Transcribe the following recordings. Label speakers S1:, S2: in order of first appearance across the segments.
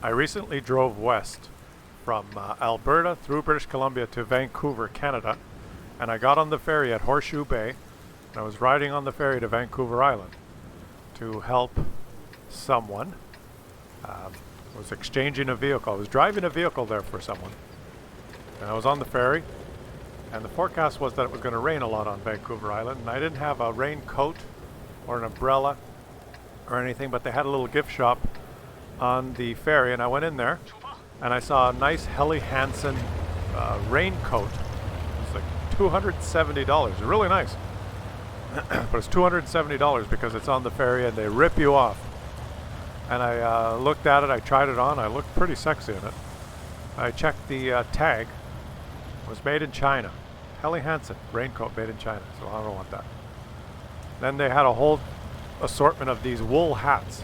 S1: I recently drove west from Alberta through British Columbia to Vancouver, Canada, and I got on the ferry at Horseshoe Bay, and I was riding on the ferry to Vancouver Island to help someone. I was exchanging a vehicle. I was driving a vehicle there for someone, and I was on the ferry, and the forecast was that it was going to rain a lot on Vancouver Island, and I didn't have a raincoat or an umbrella or anything, but they had a little gift shop on the ferry, and I went in there and I saw a nice Helly Hansen raincoat. It was like $270, really nice. But it's $270 because it's on the ferry and they rip you off. And I looked at it, I tried it on, I looked pretty sexy in it. I checked the tag. It was made in China. Helly Hansen, raincoat made in China, so I don't want that. Then they had a whole assortment of these wool hats.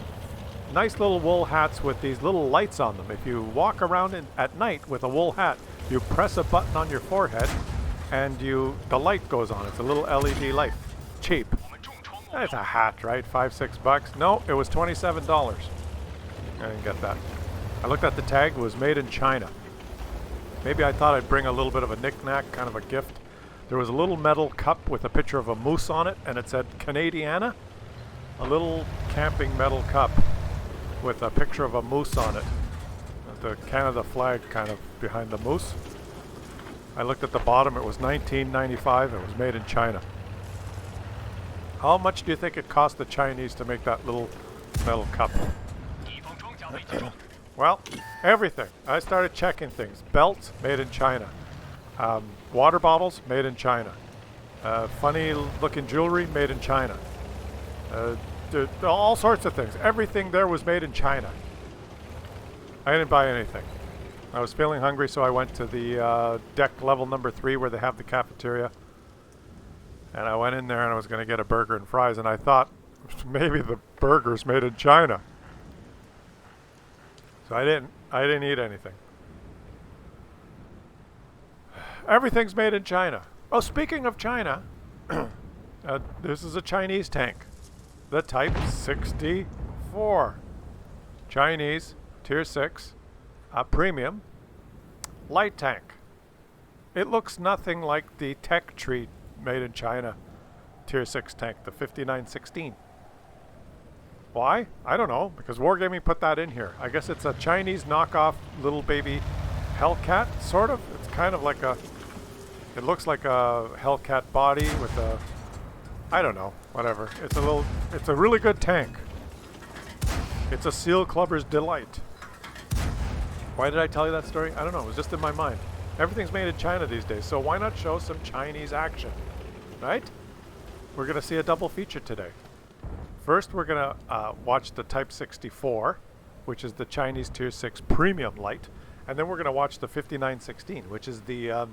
S1: Nice little wool hats with these little lights on them. If you walk around at night with a wool hat, you press a button on your forehead and the light goes on. It's a little LED light. Cheap. It's a hat, right? $5-6. No, it was $27. I didn't get that. I looked at the tag. It was made in China. Maybe I thought I'd bring a little bit of a knick-knack, kind of a gift. There was a little metal cup with a picture of a moose on it, and it said Canadiana. A little camping metal cup with a picture of a moose on it. The Canada flag kind of behind the moose. I looked at the bottom. It was $19.95. It was made in China. How much do you think it cost the Chinese to make that little metal cup? Well, everything. I started checking things. Belts, made in China. Water bottles, made in China. Funny looking jewelry, made in China. All sorts of things. Everything there was made in China. I didn't buy anything. I was feeling hungry, so I went to the deck level number 3 where they have the cafeteria. And I went in there and I was going to get a burger and fries, and I thought maybe the burger's made in China. So I didn't eat anything. Everything's made in China. Oh, speaking of China, this is a Chinese tank. The Type 64. Chinese, Tier 6, premium, light tank. It looks nothing like the Tech Tree made in China Tier 6 tank, the 5916. Why? I don't know, because Wargaming put that in here. I guess it's a Chinese knockoff little baby Hellcat, sort of. It's kind of like it looks like a Hellcat body with a, I don't know, whatever. It's a really good tank. It's a Seal Clubber's delight. Why did I tell you that story? I don't know, it was just in my mind. Everything's made in China these days, so why not show some Chinese action, right? We're going to see a double feature today. First, we're going to watch the Type 64, which is the Chinese Tier 6 Premium Light, and then we're going to watch the 5916, which is the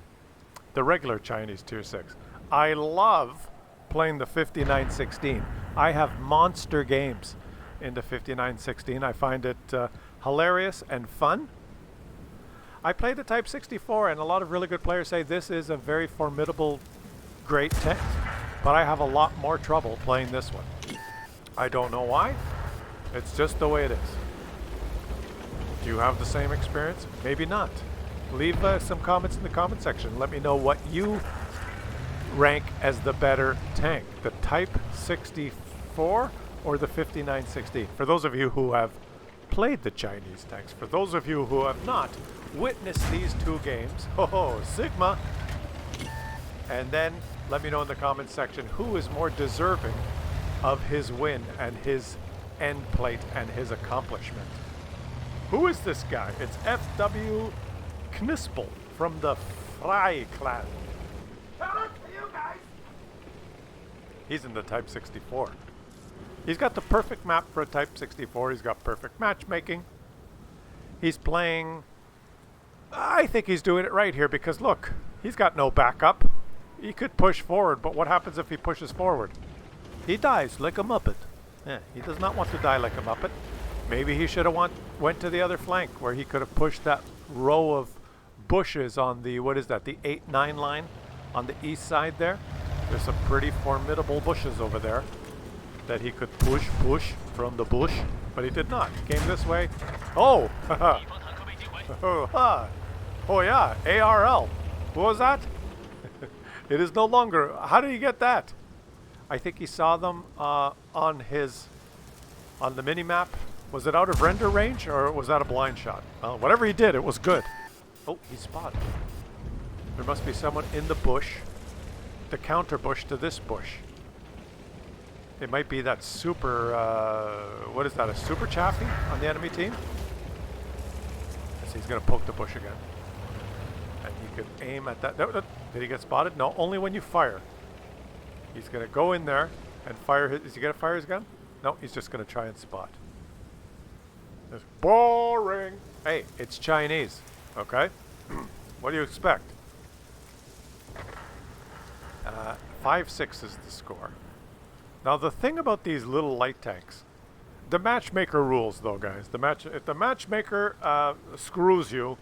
S1: regular Chinese Tier 6. I love playing the 5916. I have monster games in the 5916. I find it hilarious and fun. I play the Type 64, and a lot of really good players say this is a very formidable, great tank, but I have a lot more trouble playing this one. I don't know why. It's just the way it is. Do you have the same experience? Maybe not. Leave some comments in the comment section. Let me know what you rank as the better tank, the Type 64 or the 5916. For those of you who have played the Chinese tanks, for those of you who have not, witness these two games. Oh, Sigma. And then let me know in the comments section who is more deserving of his win and his end plate and his accomplishment. Who is this guy? It's F.W. Knispel from the Fry clan. Shout out to you guys! He's in the Type 64. He's got the perfect map for a Type 64. He's got perfect matchmaking. He's playing... I think he's doing it right here because look, he's got no backup. He could push forward, but what happens if he pushes forward? He dies like a Muppet. Yeah, he does not want to die like a Muppet. Maybe he should have went to the other flank where he could have pushed that row of bushes on the, what is that, the 8-9 line on the east side there. There's some pretty formidable bushes over there that he could push from the bush, but he did not. He came this way. Oh! Oh yeah, ARL. What was that? It is no longer. How did he get that? I think he saw them on the mini map. Was it out of render range or was that a blind shot? Whatever he did, it was good. Oh, he's spotted. There must be someone in the bush, the counter bush to this bush. It might be that super, what is that, a super chaffee on the enemy team? Yes, he's going to poke the bush again. And you can aim at that. No, no. Did he get spotted? No, only when you fire. He's going to go in there and fire his, is he going to fire his gun? No, he's just going to try and spot. It's boring. Hey, it's Chinese, okay? What do you expect? 5-6 is the score. Now the thing about these little light tanks, the matchmaker rules though, guys. If the matchmaker screws you,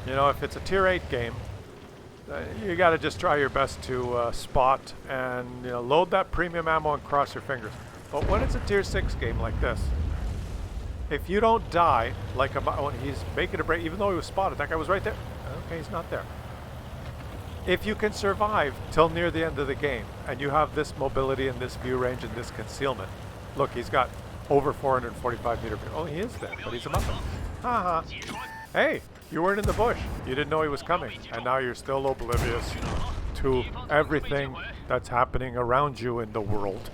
S1: you know, if it's a tier 8 game, you got to just try your best to spot and, you know, load that premium ammo and cross your fingers. But when it's a tier 6 game like this, if you don't die, like when he's making a break, even though he was spotted, that guy was right there. Okay, he's not there. If you can survive till near the end of the game, and you have this mobility and this view range and this concealment, look, he's got over 445 meter view. Oh, he is there, but he's a muffin. Haha. Hey, you weren't in the bush. You didn't know he was coming, and now you're still oblivious to everything that's happening around you in the world.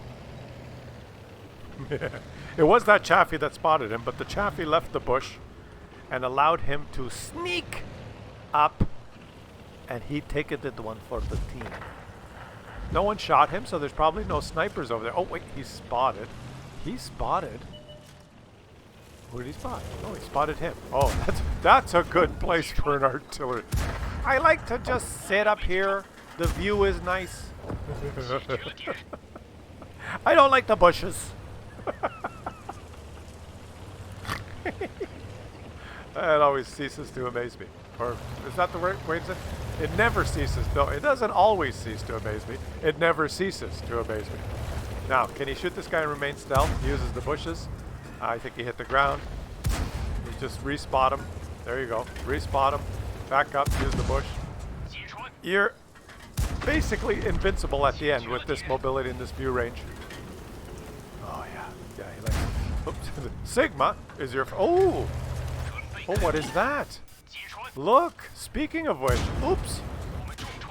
S1: It was that Chaffee that spotted him, but the Chaffee left the bush and allowed him to sneak up, and he ticketed one for the team. No one shot him, so there's probably no snipers over there. Oh, wait, he's spotted. He spotted. Who did he spot? Oh, he spotted him. Oh, that's a good place for an artillery. I like to just sit up here. The view is nice. I don't like the bushes. That always ceases to amaze me. Or is that the right way to say it? It never ceases. No, it doesn't always cease to amaze me. It never ceases to amaze me. Now, can he shoot this guy and remain stealth? He uses the bushes. I think he hit the ground. You just respot him. There you go. Respot him. Back up. Use the bush. You're basically invincible at the end with this mobility and this view range. Oh, yeah. Yeah, he likes it. Oops. Sigma is your... Oh! Oh, what is that? Look! Speaking of which... Oops!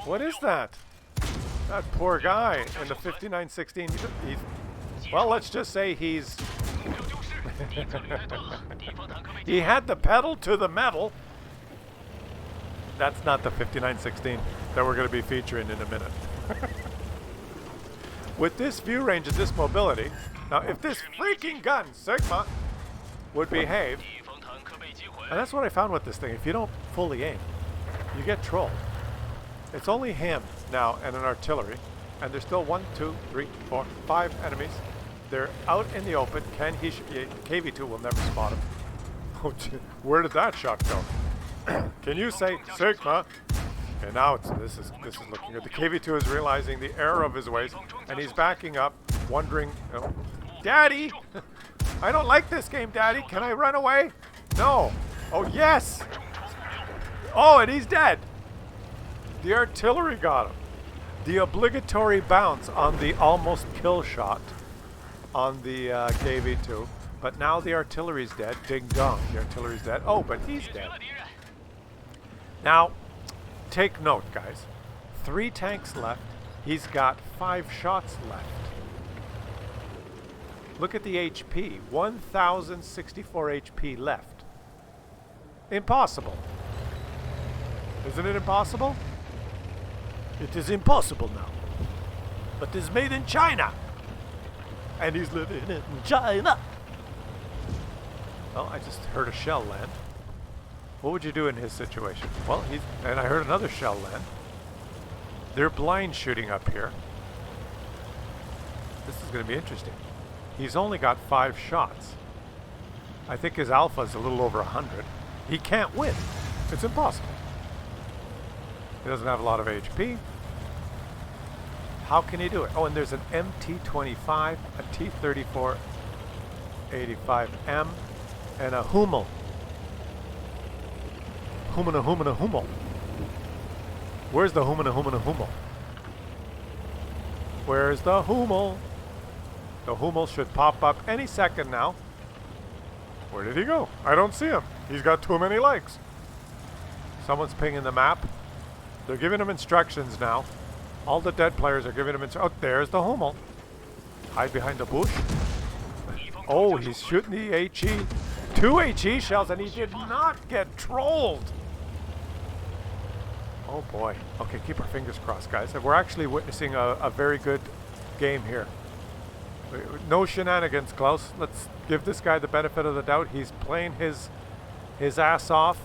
S1: What is that? That poor guy in the 5916. He's... Well, let's just say he's... He had the pedal to the metal. That's not the 5916 that we're going to be featuring in a minute. With this view range and this mobility, now if this freaking gun, Sigma, would behave, and that's what I found with this thing, if you don't fully aim, you get trolled. It's only him now and an artillery, and there's still 1, 2, 3, 4, 5 enemies. They're out in the open. KV2 will never spot him. Oh, where did that shot go? Can you say Sigma? Okay, now this is looking good. The KV2 is realizing the error of his ways, and he's backing up, wondering, oh, Daddy, I don't like this game, Daddy. Can I run away? No. Oh yes. Oh, and he's dead. The artillery got him. The obligatory bounce on the almost kill shot on the KV2, but now the artillery's dead. Ding dong, the artillery's dead. Oh, but he's dead. Now, take note, guys. 3 tanks left. He's got 5 shots left. Look at the HP. 1,064 HP left. Impossible. Isn't it impossible? It is impossible now. But it's made in China. And he's living in China. Well, I just heard a shell land. What would you do in his situation? Well, and I heard another shell land. They're blind shooting up here. This is going to be interesting. He's only got 5 shots. I think his alpha is a little over 100. He can't win. It's impossible. He doesn't have a lot of HP. How can he do it? Oh, and there's an MT-25, a T-34, 85M, and a Hummel. Hummel. Where's the Hummel? Where's the Hummel? The Hummel should pop up any second now. Where did he go? I don't see him. He's got too many legs. Someone's pinging the map. They're giving him instructions now. All the dead players are giving him instructions. Oh, there's the Hummel. Hide behind the bush. Oh, he's shooting the HE. 2 HE shells, and he did not get trolled. Oh boy. Okay, keep our fingers crossed, guys. We're actually witnessing a very good game here. No shenanigans, Klaus. Let's give this guy the benefit of the doubt. He's playing his ass off.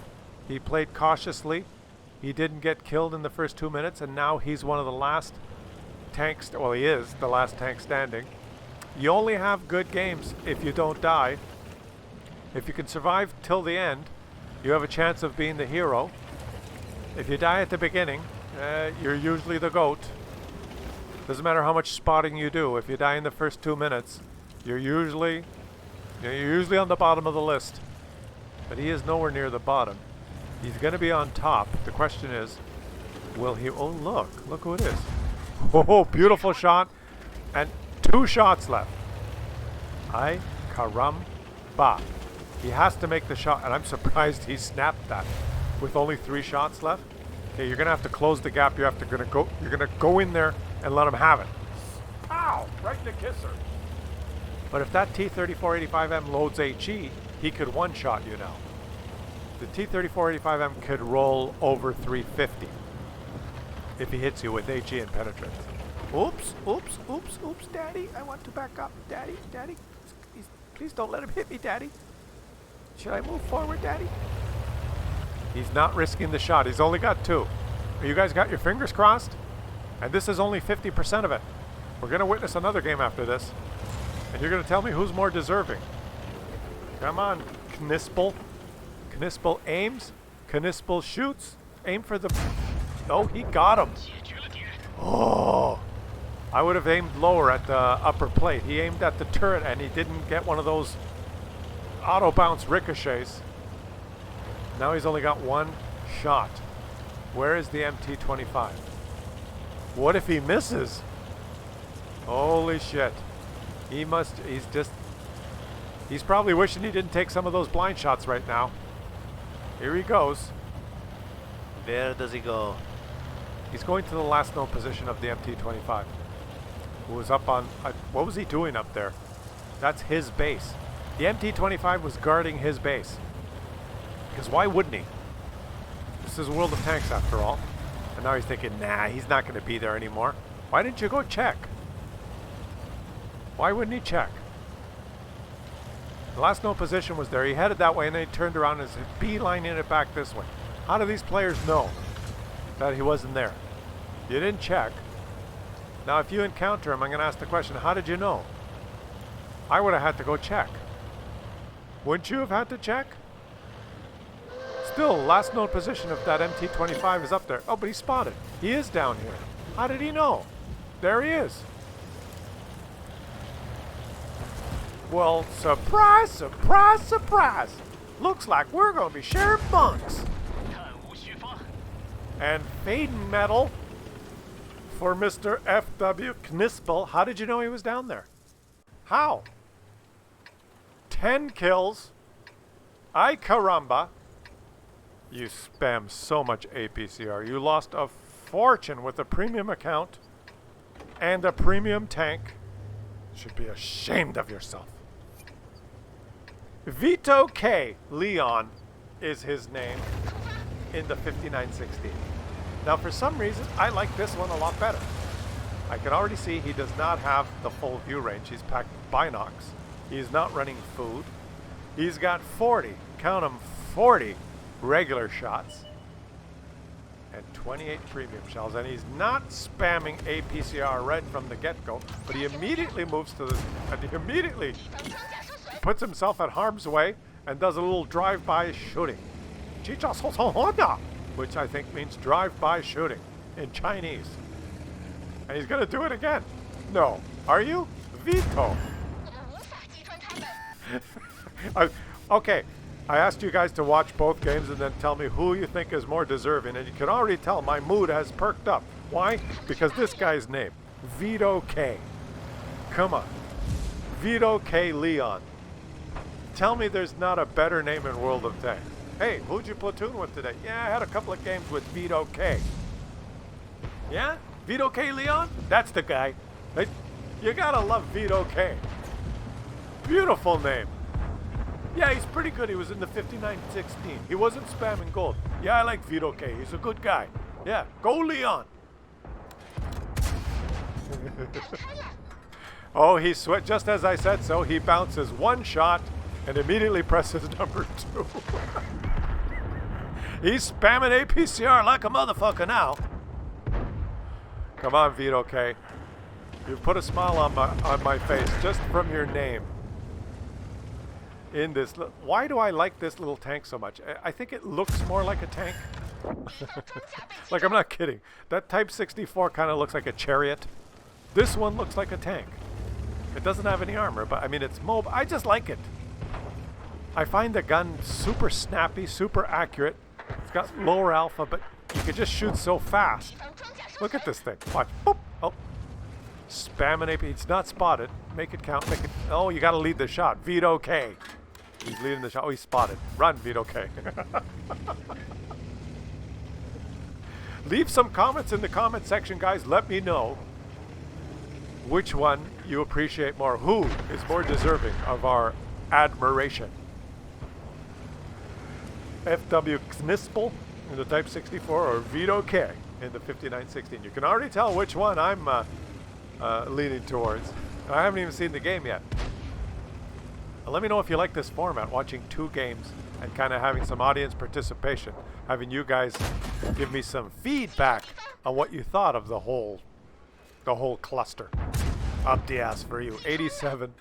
S1: He played cautiously. He didn't get killed in the first 2 minutes, and now he's one of the last tanks. Well, he is the last tank standing. You only have good games if you don't die. If you can survive till the end, you have a chance of being the hero. If you die at the beginning, you're usually the GOAT. Doesn't matter how much spotting you do. If you die in the first 2 minutes, you're usually on the bottom of the list. But he is nowhere near the bottom. He's going to be on top. The question is, will he? Oh, look who it is. Oh, beautiful shot, and 2 shots left. Ay caramba. He has to make the shot, and I'm surprised he snapped that with only 3 shots left. Okay, you're gonna have to close the gap. You're gonna go in there and let him have it. Pow! Right in the kisser. But if that T-3485M loads HE, he could one-shot you now. The T-3485M could roll over 350 if he hits you with HE and penetrance. Oops, Daddy. I want to back up. Daddy. Please don't let him hit me, Daddy. Should I move forward, Daddy? He's not risking the shot. He's only got 2. You guys got your fingers crossed? And this is only 50% of it. We're going to witness another game after this. And you're going to tell me who's more deserving. Come on, Knispel. Knispel aims. Knispel shoots. Aim for the... Oh, he got him. Oh. I would have aimed lower at the upper plate. He aimed at the turret and he didn't get one of those auto bounce ricochets. Now he's only got 1 shot. Where is the MT-25? What if he misses? Holy shit. He's probably wishing he didn't take some of those blind shots right now. Here he goes.
S2: Where does he go?
S1: He's going to the last known position of the MT-25. Who was up on... what was he doing up there? That's his base. The MT-25 was guarding his base. Because why wouldn't he? This is World of Tanks after all. And now he's thinking, nah, he's not going to be there anymore. Why didn't you go check? Why wouldn't he check? The last known position was there. He headed that way and then he turned around and is beelining it back this way. How do these players know that he wasn't there? You didn't check. Now if you encounter him, I'm going to ask the question, how did you know? I would have had to go check. Wouldn't you have had to check? Still, last known position of that MT-25 is up there. Oh, but he's spotted. He is down here. How did he know? There he is. Well, surprise, surprise, surprise. Looks like we're going to be sharing bunks. And fading metal for Mr. F.W. Knispel. How did you know he was down there? How? 10 kills. Ay caramba. You spam so much APCR. You lost a fortune with a premium account and a premium tank. Should be ashamed of yourself. Vito K. Leon is his name in the 5960. Now for some reason, I like this one a lot better. I can already see he does not have the full view range. He's packed binocs. He's not running food. He's got 40, count them, 40 regular shots and 28 premium shells, and he's not spamming APCR red from the get-go, but he immediately moves to the, and he immediately puts himself at harm's way and does a little drive-by shooting, which I think means drive-by shooting in Chinese. And he's gonna do it again. No, are you? Vito. Okay, I asked you guys to watch both games and then tell me who you think is more deserving, and you can already tell my mood has perked up. Why? Because this guy's name, Vito K. Come on. Vito K. Leon. Tell me there's not a better name in World of Tanks. Hey, who'd you platoon with today? Yeah, I had a couple of games with Vito K. Yeah? Vito K. Leon? That's the guy. You gotta love Vito K. Beautiful name. Yeah, he's pretty good. He was in the 59-16. He wasn't spamming gold. Yeah, I like Vito K. He's a good guy. Yeah, go Leon. Oh, he just as I said so, he bounces one shot and immediately presses number 2. He's spamming APCR like a motherfucker now. Come on, Vito K. You put a smile on my face just from your name. In this, why do I like this little tank so much? I think it looks more like a tank. Like, I'm not kidding. That Type 64 kind of looks like a chariot. This one looks like a tank. It doesn't have any armor, but I mean, it's mobile. I just like it. I find the gun super snappy, super accurate. It's got lower alpha, but you can just shoot so fast. Look at this thing. Watch. Boop. Oh. Spamming AP. It's not spotted. Make it count. Make it. Oh, you got to lead the shot. Vito K. He's leading the shot. Oh, he's spotted. Run, Vito K. Leave some comments in the comment section, guys. Let me know which one you appreciate more. Who is more deserving of our admiration? FW Knispel in the Type 64 or Vito K in the 59-16. You can already tell which one I'm leaning towards. I haven't even seen the game yet. Let me know if you like this format, watching 2 games and kind of having some audience participation, having you guys give me some feedback on what you thought of the whole cluster. Up the ass for you. 87.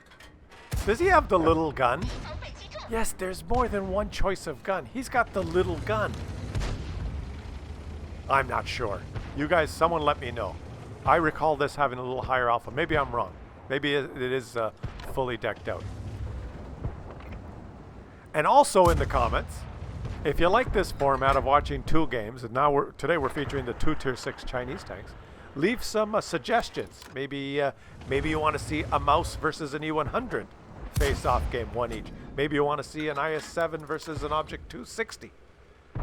S1: Does he have the little gun? Yes, there's more than one choice of gun. He's got the little gun. I'm not sure. You guys, someone let me know. I recall this having a little higher alpha. Maybe I'm wrong. Maybe it is fully decked out. And also in the comments, if you like this format of watching 2 games, and now today we're featuring the 2 Tier 6 Chinese tanks, leave some suggestions. Maybe you want to see a Mouse versus an E100 face-off game, 1 each. Maybe you want to see an IS-7 versus an Object 260.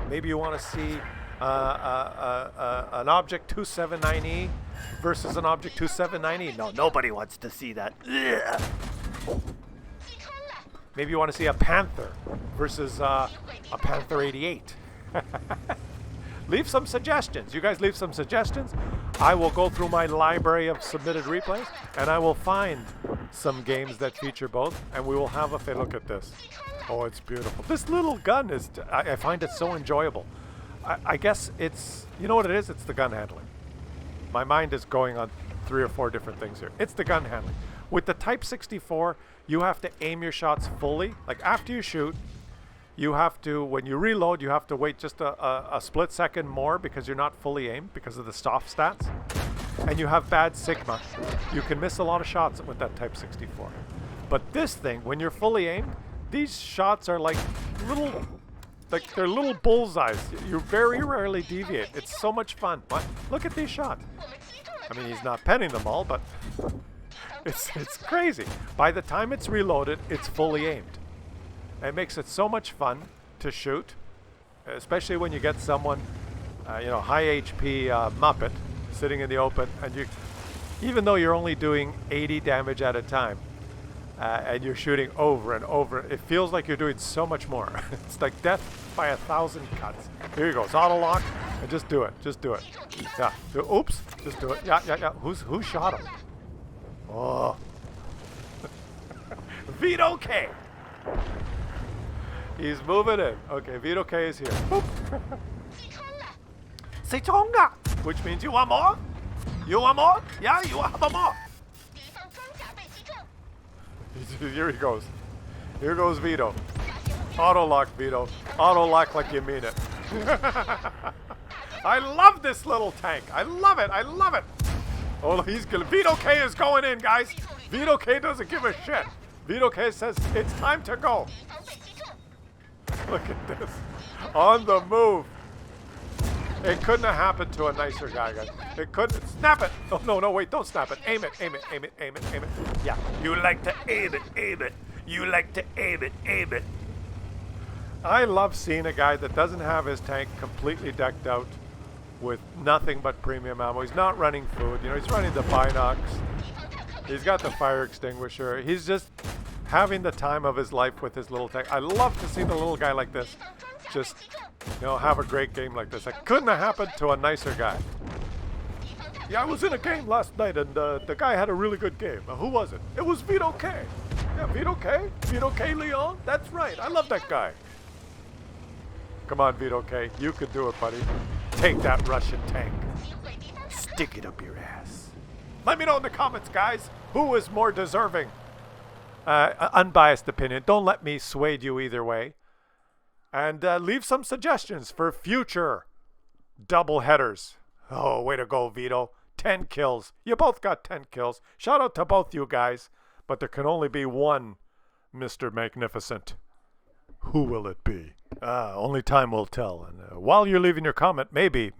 S1: Maybe you want to see an Object 279E versus an Object 279E. No, nobody wants to see that. Ugh. Maybe you want to see a Panther versus a Panther 88. Leave some suggestions. You guys leave some suggestions. I will go through my library of submitted replays, and I will find some games that feature both, and we will have a look at this. Oh, it's beautiful. This little gun is, I find it so enjoyable. I guess it's, you know what it is? It's the gun handling. My mind is going on 3 or 4 different things here. It's the gun handling. With the Type 64, you have to aim your shots fully. Like after you shoot, you have to, when you reload, you have to wait just a split second more because you're not fully aimed because of the soft stats. And you have bad Sigma. You can miss a lot of shots with that Type 64. But this thing, when you're fully aimed, these shots are like little, like they're little bullseyes. You very rarely deviate. It's so much fun. What? Look at these shots. I mean, he's not penning them all, but it's crazy. By the time it's reloaded, it's fully aimed. It makes it so much fun to shoot, especially when you get someone, high HP Muppet sitting in the open, and you, even though you're only doing 80 damage at a time, and you're shooting over and over, it feels like you're doing so much more. It's like death by 1,000 cuts. Here you go. It's auto lock, and just do it. Just do it. Yeah. Oops. Just do it. Yeah. Who shot him? Oh. Vito K. He's moving in. Okay, Vito K is here. Boop. Sitonga, which means you want more? You want more? Yeah, you want more. Here he goes. Here goes Vito. Auto lock, Vito. Auto lock like you mean it. I love this little tank. I love it. I love it. Oh, he's gonna. Vito K is going in, guys. Vito K doesn't give a shit. Vito K says it's time to go. Look at this. On the move. It couldn't have happened to a nicer guy, guys. It couldn't. Snap it. Oh, no, wait. Don't snap it. Aim it. Yeah. You like to aim it. You like to aim it. I love seeing a guy that doesn't have his tank completely decked out with nothing but premium ammo. He's not running food. You know, he's running the binocs. He's got the fire extinguisher. He's just having the time of his life with his little tank. I love to see the little guy like this just, you know, have a great game like this. It couldn't have happened to a nicer guy. Yeah, I was in a game last night, and the guy had a really good game. Who was it? It was Vito K. Yeah, Vito K. Vito K. Leon. That's right. I love that guy. Come on, Vito K. You could do it, buddy. Take that Russian tank. Stick it up your ass. Let me know in the comments, guys, who is more deserving. Unbiased opinion. Don't let me sway you either way. And leave some suggestions for future double headers. Oh, way to go, Vito. 10 kills. You both got 10 kills. Shout out to both you guys. But there can only be one Mr. Magnificent. Who will it be? Only time will tell. And while you're leaving your comment, maybe,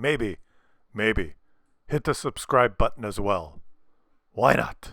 S1: hit the subscribe button as well. Why not?